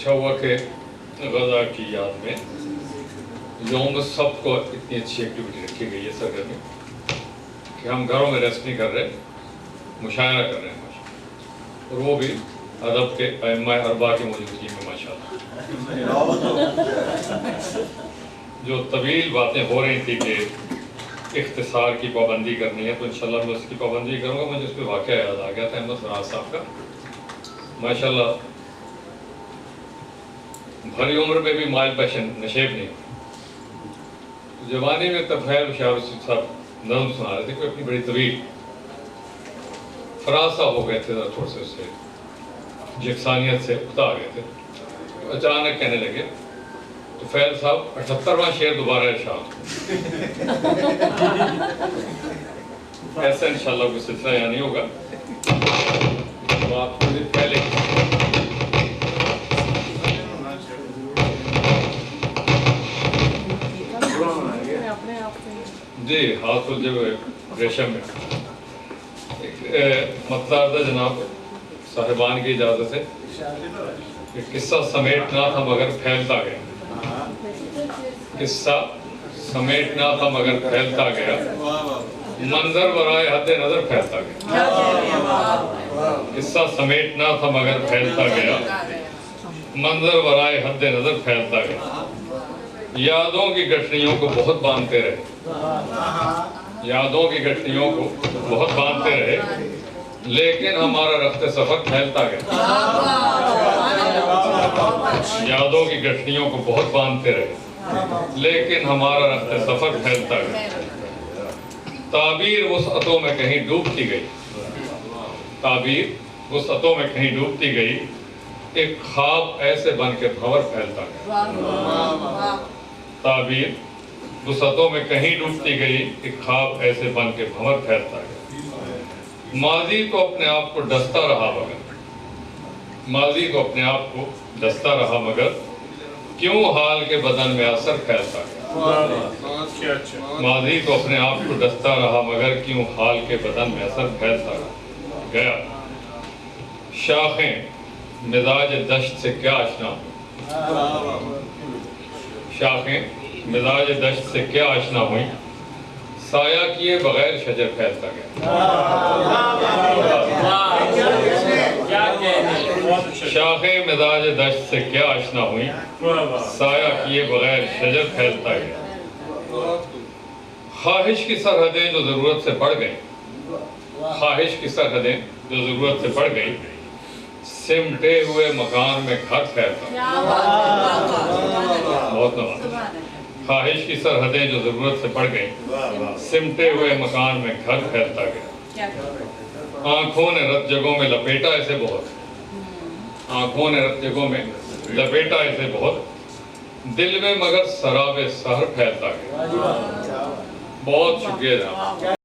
اچھا ہوا کہ غزہ کی یاد میں یوم سب کو اتنی اچھی ایکٹیویٹی رکھی گئی ہے سرگرمی کہ ہم گھروں میں ریسٹ نہیں کر رہے، مشاعرہ کر رہے ہیں، اور وہ بھی ادب کے ائمہ اربعہ کی موجودگی میں ماشاءاللہ۔ جو طویل باتیں ہو رہی تھی کہ اختصار کی پابندی کرنی ہے، تو انشاءاللہ میں اس کی پابندی کروں گا۔ مجھے اس پہ واقعہ یاد آ گیا تھا احمد فراز صاحب کا، ماشاءاللہ بھری عمر میں بھی مائل پیشن نشیب نہیں، جوانی میں تفہیر شاہ صاحب نظم سنا رہے تھے، کوئی اپنی بڑی طویل، فراز صاحب ہو گئے تھے ذرا تھوڑے سے اس سے یکسانیت سے اکتا آ گئے تھے، تو اچانک کہنے لگے تو فیض صاحب 78واں شعر دوبارہ ارشاد۔ ایسا انشاءاللہ کوئی سلسلہ یہاں نہیں ہوگا، بات تھوڑی پہلے جی ہاتھ الجھے ہوئے ریشم میں مطلب جناب صاحبان کی اجازت سے کہ قصہ سمیٹنا تھا مگر پھیلتا گیا، قصہ سمیٹنا تھا مگر پھیلتا گیا، منظر برائے حد نظر پھیلتا گیا، قصہ سمیٹنا تھا مگر پھیلتا گیا، منظر برائے حد نظر پھیلتا گیا، یادوں کی گٹھڑیوں کو بہت باندھتے رہے، یادوں کی گٹھڑیوں کو بہت باندھتے رہے، لیکن ہمارا رخت سفر پھیلتا گیا، یادوں کی گٹھڑیوں کو بہت باندھتے رہے، لیکن ہمارا رخت سفر پھیلتا گیا، تعبیر وسعتوں میں کہیں ڈوبتی گئی، تعبیر وسعتوں میں کہیں ڈوبتی گئی، ایک خواب ایسے بن کے بھور پھیلتا گیا، تعبیر وسعتوں میں کہیں ڈوبتی گئی، ایک خواب ایسے بن کے بھور پھیلتا گیا، ماضی تو اپنے آپ کو ڈستا رہا مگر، ماضی تو اپنے آپ کو ڈستا رہا مگر، کیوں حال کے بدن میں اثر پھیلتا گیا، ماضی تو اپنے آپ کو ڈستا رہا مگر، کیوں حال کے بدن میں اثر پھیلتا گیا، شاخیں مزاج دشت سے کیا آشنا، شاخیں مزاج دشت سے کیا آشنا ہوئی، سایہ کیے بغیر شجر پھیلتا گیا، شاخیں مزاج دشت سے کیا آشنا ہوئی، سایہ کیے بغیر شجر پھیلتا گیا، خواہش کی سرحدیں جو ضرورت سے بڑھ گئیں، خواہش کی سرحدیں جو ضرورت سے بڑھ گئیں، سمٹے ہوئے مکان میں گھر پھیلتا گیا، بہت نواز، خواہش کی سرحدیں جو ضرورت سے بڑھ گئیں، سمٹے ہوئے مکان میں گھر پھیلتا گیا، آنکھوں نے رت جگہوں میں لپیٹا ایسے بہت، آنکھوں نے رت جگہوں میں لپیٹا ایسے بہت، دل میں مگر سراب سحر پھیلتا گیا۔ بہت شکریہ جناب۔